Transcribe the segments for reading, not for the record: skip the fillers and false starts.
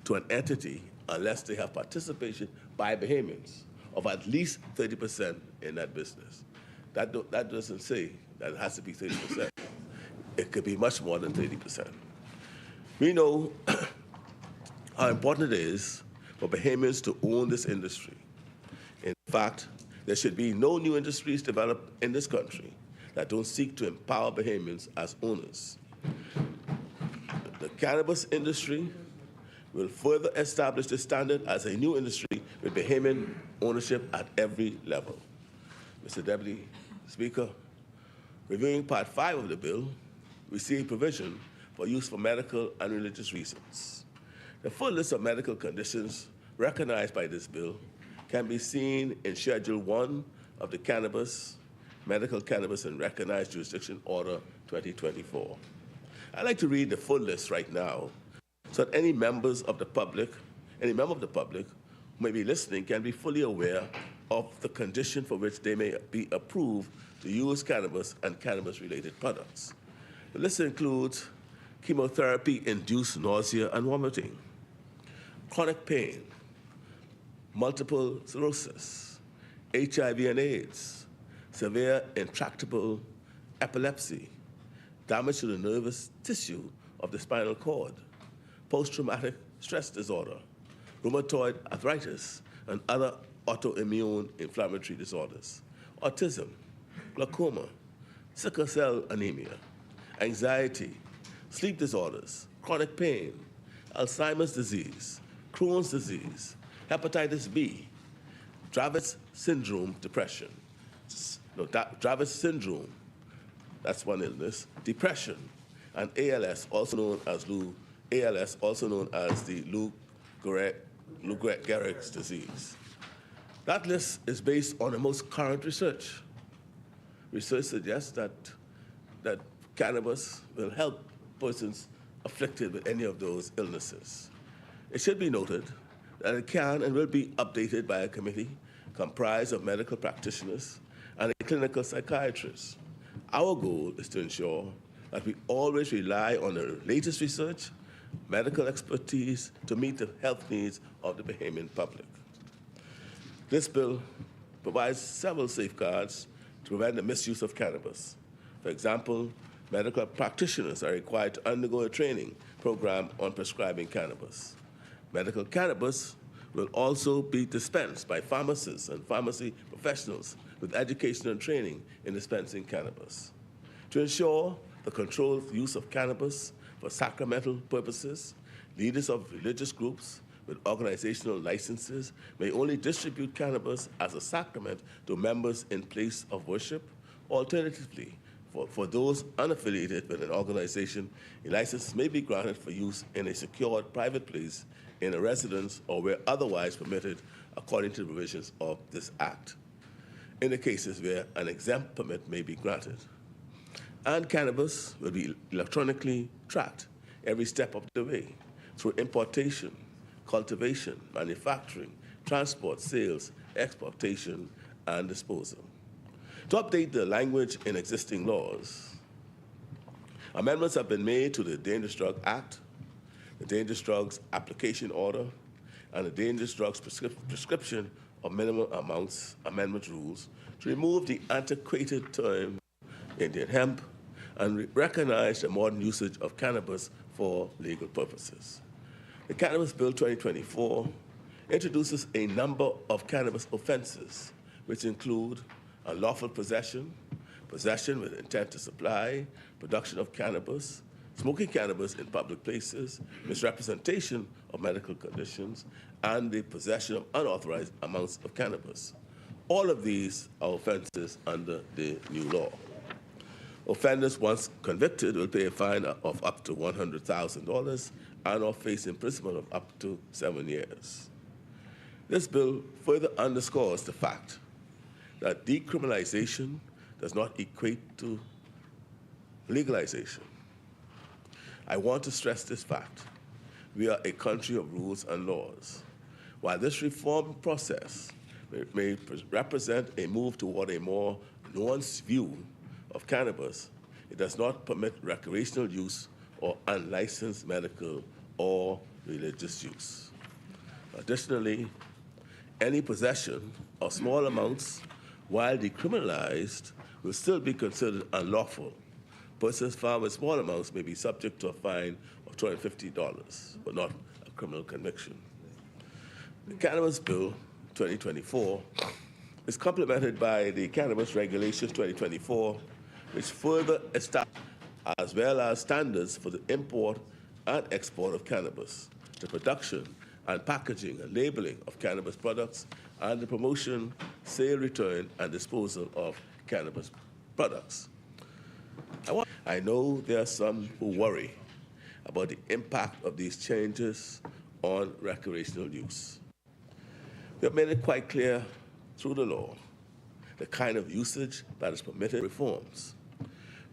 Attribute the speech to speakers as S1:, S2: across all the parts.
S1: to an entity unless they have participation by Bahamians of at least 30% in that business. That doesn't say that it has to be 30%. It could be much more than 30%. We know how important it is for Bahamians to own this industry. In fact, there should be no new industries developed in this country that don't seek to empower Bahamians as owners. The cannabis industry will further establish the standard as a new industry with Bahamian ownership at every level. Mr. Deputy Speaker, reviewing Part 5 of the bill, we see a provision for use for medical and religious reasons. The full list of medical conditions recognized by this bill can be seen in Schedule 1 of the Medical Cannabis and Recognized Jurisdiction Order 2024. I'd like to read the full list right now so that any member of the public who may be listening can be fully aware of the condition for which they may be approved to use cannabis and cannabis-related products. The list includes chemotherapy-induced nausea and vomiting, chronic pain, multiple sclerosis, HIV and AIDS, severe intractable epilepsy, damage to the nervous tissue of the spinal cord, post-traumatic stress disorder, rheumatoid arthritis, and other autoimmune inflammatory disorders, autism, glaucoma, sickle cell anemia, anxiety, sleep disorders, chronic pain, Alzheimer's disease, Crohn's disease, hepatitis B, Dravet's syndrome, depression. Dravet's syndrome, that's one illness, depression, and ALS, also known as the Lou Gehrig's disease. That list is based on the most current research. Research suggests that cannabis will help persons afflicted with any of those illnesses. It should be noted that it can and will be updated by a committee comprised of medical practitioners and a clinical psychiatrist. Our goal is to ensure that we always rely on the latest research, medical expertise to meet the health needs of the Bahamian public. This bill provides several safeguards to prevent the misuse of cannabis. For example, medical practitioners are required to undergo a training program on prescribing cannabis. Medical cannabis will also be dispensed by pharmacists and pharmacy professionals with education and training in dispensing cannabis. To ensure the controlled use of cannabis for sacramental purposes, leaders of religious groups with organizational licenses may only distribute cannabis as a sacrament to members in place of worship. Alternatively, for those unaffiliated with an organization, a license may be granted for use in a secured private place, in a residence, or where otherwise permitted according to the provisions of this Act, in the cases where an exempt permit may be granted. And cannabis will be electronically tracked every step of the way through importation, cultivation, manufacturing, transport, sales, exportation, and disposal. To update the language in existing laws, amendments have been made to the Dangerous Drug Act, the Dangerous Drugs Application Order, and the Dangerous Drugs Prescription of Minimum Amounts Amendment Rules to remove the antiquated term Indian hemp and recognize the modern usage of cannabis for legal purposes. The Cannabis Bill 2024 introduces a number of cannabis offenses, which include unlawful possession, possession with intent to supply, production of cannabis, smoking cannabis in public places, misrepresentation of medical conditions, and the possession of unauthorized amounts of cannabis. All of these are offenses under the new law. Offenders, once convicted, will pay a fine of up to $100,000 and or face imprisonment of up to 7 years. This bill further underscores the fact that decriminalization does not equate to legalization. I want to stress this fact. We are a country of rules and laws. While this reform process may represent a move toward a more nuanced view of cannabis, it does not permit recreational use or unlicensed medical or religious use. Additionally, any possession of small amounts, while decriminalized, will still be considered unlawful. Persons found with small amounts may be subject to a fine of $250, but not a criminal conviction. The Cannabis Bill 2024 is complemented by the Cannabis Regulations 2024, which further establish as well as standards for the import and export of cannabis, the production and packaging and labeling of cannabis products, and the promotion, sale, return, and disposal of cannabis products. I know there are some who worry about the impact of these changes on recreational use. We have made it quite clear through the law the kind of usage that is permitted reforms.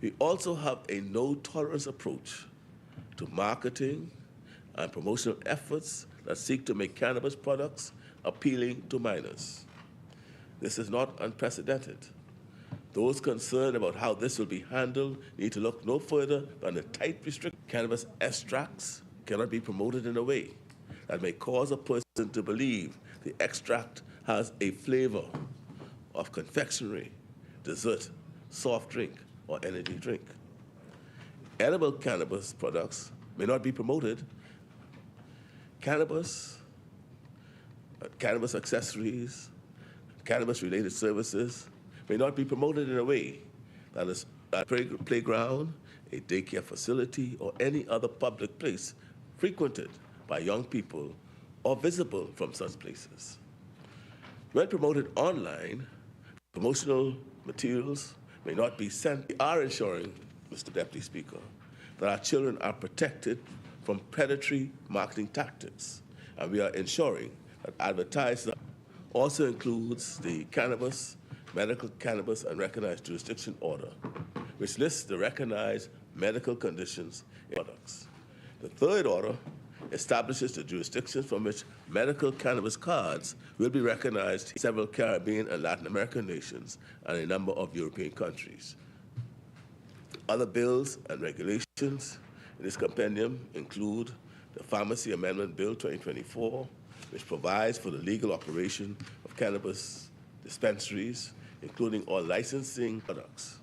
S1: We also have a no-tolerance approach to marketing and promotional efforts that seek to make cannabis products appealing to minors. This is not unprecedented. Those concerned about how this will be handled need to look no further than the tight restriction. Cannabis extracts cannot be promoted in a way that may cause a person to believe the extract has a flavor of confectionery, dessert, soft drink, or energy drink. Edible cannabis products may not be promoted. Cannabis accessories, cannabis-related services may not be promoted in a way that is a playground, a daycare facility, or any other public place frequented by young people or visible from such places. When promoted online, promotional materials may not be sent. We are ensuring, Mr. Deputy Speaker, that our children are protected from predatory marketing tactics, and we are ensuring that advertising also includes the Cannabis, Medical Cannabis and Recognized Jurisdiction Order, which lists the recognized medical conditions in products. The third order establishes the jurisdictions from which medical cannabis cards will be recognized in several Caribbean and Latin American nations and a number of European countries. Other bills and regulations in this compendium include the Pharmacy Amendment Bill 2024, which provides for the legal operation of cannabis dispensaries, including all licensing products.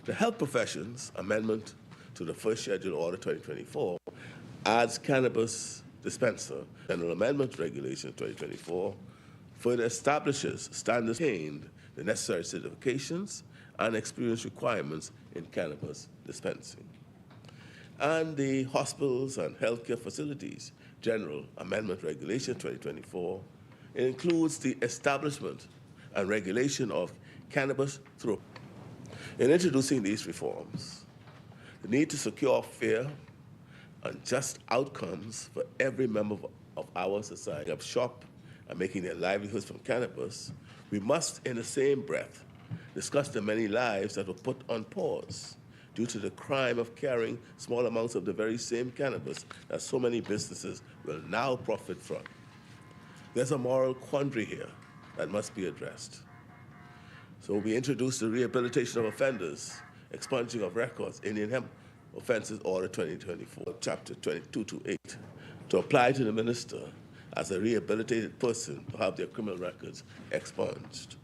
S1: The Health Professions Amendment to the First Schedule Order 2024 adds cannabis dispenser. General Amendment Regulation 2024 further establishes standards contained the necessary certifications and experience requirements in cannabis dispensing. And the Hospitals and Healthcare Facilities General Amendment Regulation 2024, it includes the establishment and regulation of cannabis through. In introducing these reforms, the need to secure fair and just outcomes for every member of our society of shop and making their livelihoods from cannabis, we must, in the same breath, discuss the many lives that were put on pause due to the crime of carrying small amounts of the very same cannabis that so many businesses will now profit from. There's a moral quandary here that must be addressed. So we introduced the Rehabilitation of Offenders, Expunging of Records, Indian Hemp Offenses Order 2024, Chapter 2228, to apply to the minister as a rehabilitated person to have their criminal records expunged.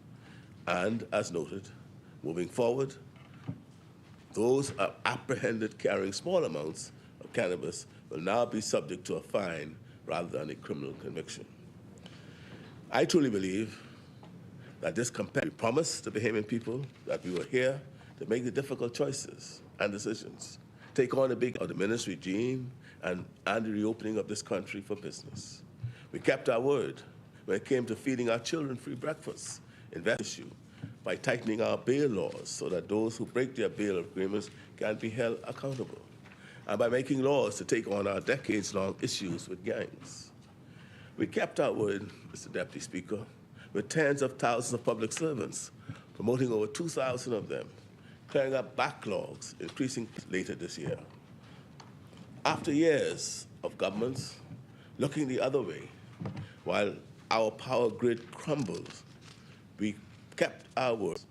S1: And as noted, moving forward, those are apprehended carrying small amounts of cannabis will now be subject to a fine rather than a criminal conviction. I truly believe that this compendium, we promised the Bahamian people that we were here to make the difficult choices and decisions, take on the big of the diminished regime and the reopening of this country for business. We kept our word when it came to feeding our children free breakfast, issue by tightening our bail laws so that those who break their bail agreements can be held accountable, and by making laws to take on our decades-long issues with gangs. We kept our word, Mr. Deputy Speaker, with tens of thousands of public servants, promoting over 2,000 of them, clearing up backlogs, increasing later this year. After years of governments looking the other way, while our power grid crumbles, we kept our word.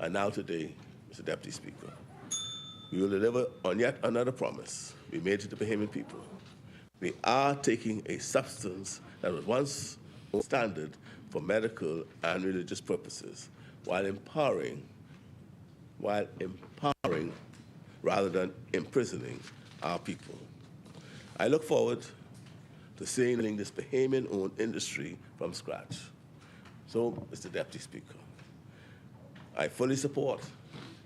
S1: And now today, Mr. Deputy Speaker, we will deliver on yet another promise we made to the Bahamian people. We are taking a substance that was once standard for medical and religious purposes while empowering rather than imprisoning our people. I look forward to seeing this Bahamian-owned industry from scratch. So, Mr. Deputy Speaker, I fully support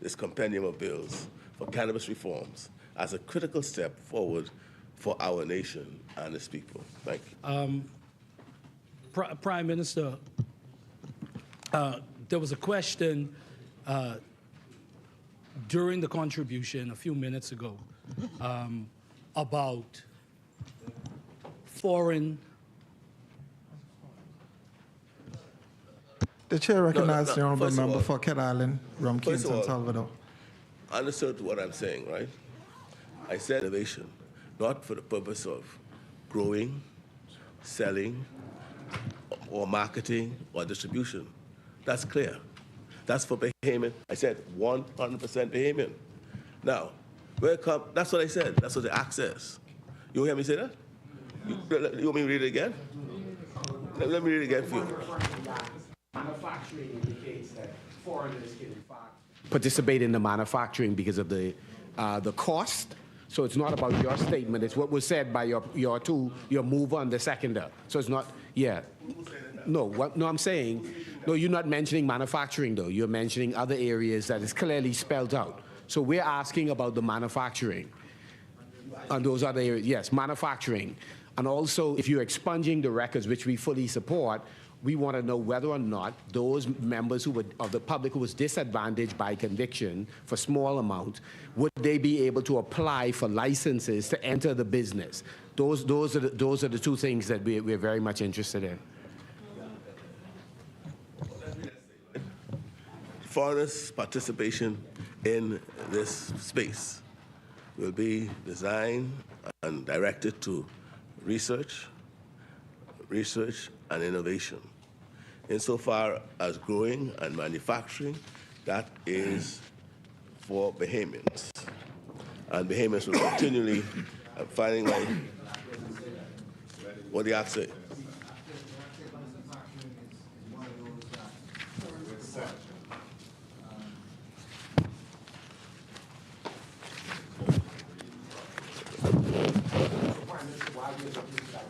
S1: this compendium of bills for cannabis reforms as a critical step forward for our nation and its people. Thank you.
S2: Prime Minister, there was a question during the contribution a few minutes ago about foreign.
S3: The chair recognizes the honourable member for Ken Island, Rum Kingston, Salvador.
S1: Understood what I'm saying, right? I said innovation, not for the purpose of growing, selling, or marketing, or distribution. That's clear. That's for Bahamian. I said 100% Bahamian. Now, that's what I said. That's what the act says. You hear me say that? You want me to read it again? Let me read it again for you.
S4: Manufacturing indicates that foreigners can in fact participate in the manufacturing because of the cost. So it's not about your statement. It's what was said by your mover and the seconder. So it's not, yeah. No, I'm saying, no, you're not mentioning manufacturing though. You're mentioning other areas that is clearly spelled out. So we're asking about the manufacturing. And those other areas, yes, manufacturing. And also, if you're expunging the records, which we fully support, we want to know whether or not those members of the public who was disadvantaged by conviction for small amounts, would they be able to apply for licenses to enter the business? Those are the two things that we're very much interested in.
S1: Foreigners' participation in this space will be designed and directed to research and innovation. Insofar as growing and manufacturing, that is for Bahamians. And Bahamians will continually finding like what the act say.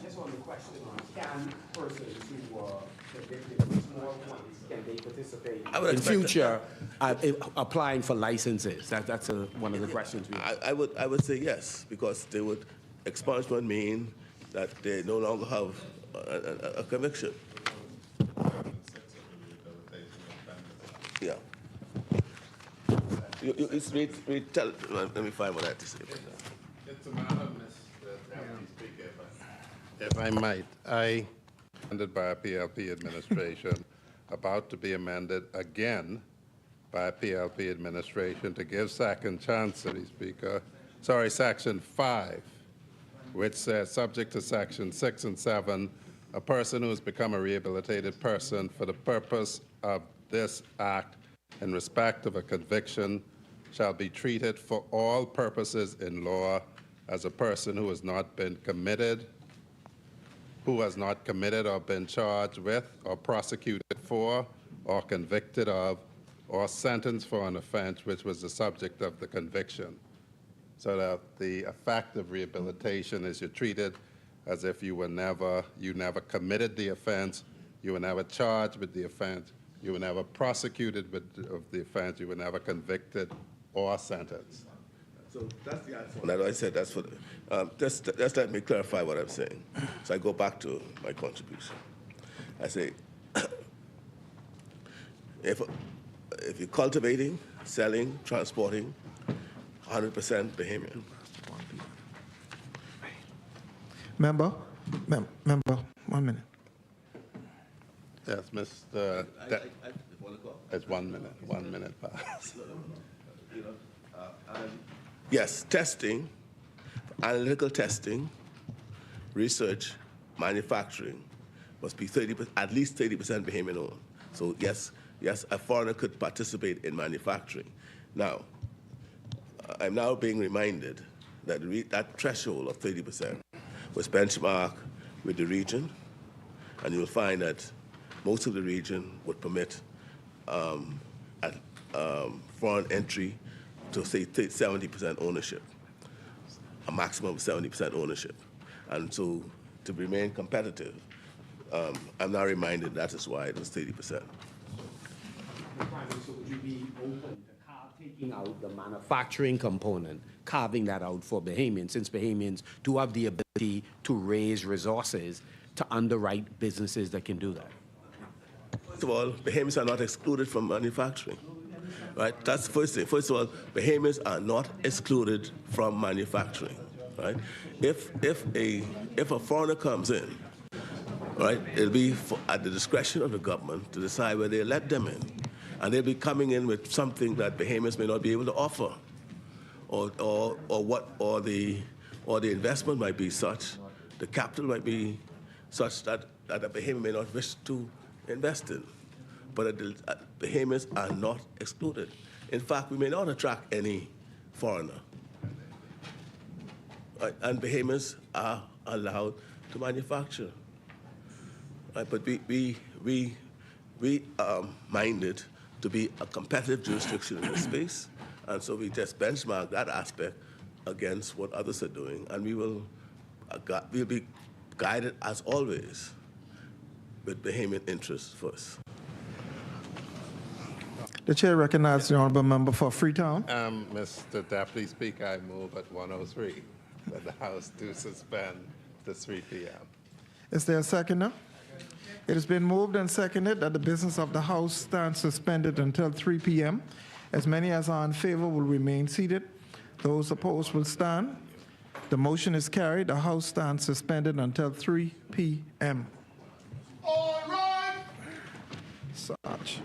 S4: Just on the question on can persons who were convicted of small quantities, can they participate in future applying for licenses? That's one of the questions we have.
S1: I would say yes, because they would expungement mean that they no longer have a conviction. Yeah. Let me find what I have to say about that.
S5: It's a matter, Mr. Deputy Speaker, if I might. Amended by a PLP administration, about to be amended again by a PLP administration to give second chance, City Speaker. Sorry, Section 5, which says, subject to Section 6 and 7, a person who has become a rehabilitated person for the purpose of this act in respect of a conviction shall be treated for all purposes in law as a person who has not been committed, or been charged with, or prosecuted for, or convicted of, or sentenced for an offense which was the subject of the conviction. So that the effect of rehabilitation is you're treated as if you never committed the offense, you were never charged with the offense, you were never prosecuted of the offense, you were never convicted or sentenced.
S1: So that's the answer. That's what I said. That's for just let me clarify what I'm saying. So I go back to my contribution. I say, if you're cultivating, selling, transporting, 100% Bahamian.
S3: Member, 1 minute.
S5: Yes, Mr. It's 1 minute. 1 minute pass.
S1: Yes, testing, analytical testing, research, manufacturing must be at least 30% Bahamian owned. So yes, a foreigner could participate in manufacturing. Now, I'm now being reminded that that threshold of 30% was benchmarked with the region, and you'll find that most of the region would permit foreign entry to say 70% ownership, a maximum of 70% ownership. And so to remain competitive, I'm now reminded that is why it was 30%.
S4: So would you be open to taking out the manufacturing component, carving that out for Bahamians, since Bahamians do have the ability to raise resources to underwrite businesses that can do that?
S1: First of all, Bahamians are not excluded from manufacturing, right? That's the first thing. First of all, Bahamians are not excluded from manufacturing, right? If a foreigner comes in, right, it'll be at the discretion of the government to decide whether they let them in, and they'll be coming in with something that Bahamians may not be able to offer, or the investment might be such, the capital might be such that a Bahamian may not wish to invest in. But Bahamians are not excluded. In fact, we may not attract any foreigner. Right? And Bahamians are allowed to manufacture. Right? But we minded to be a competitive jurisdiction in this space, and so we just benchmark that aspect against what others are doing, and we'll be guided as always with Bahamian interests first.
S3: The chair recognizes the honourable member for Freetown.
S5: Mr. Deputy Speaker, I move at 1:03 that the House do suspend to 3 p.m.
S3: Is there a seconder? It has been moved and seconded that the business of the House stands suspended until 3 p.m. As many as are in favor will remain seated. Those opposed will stand. The motion is carried. The House stands suspended until 3 p.m.
S6: All right.
S3: Sarge.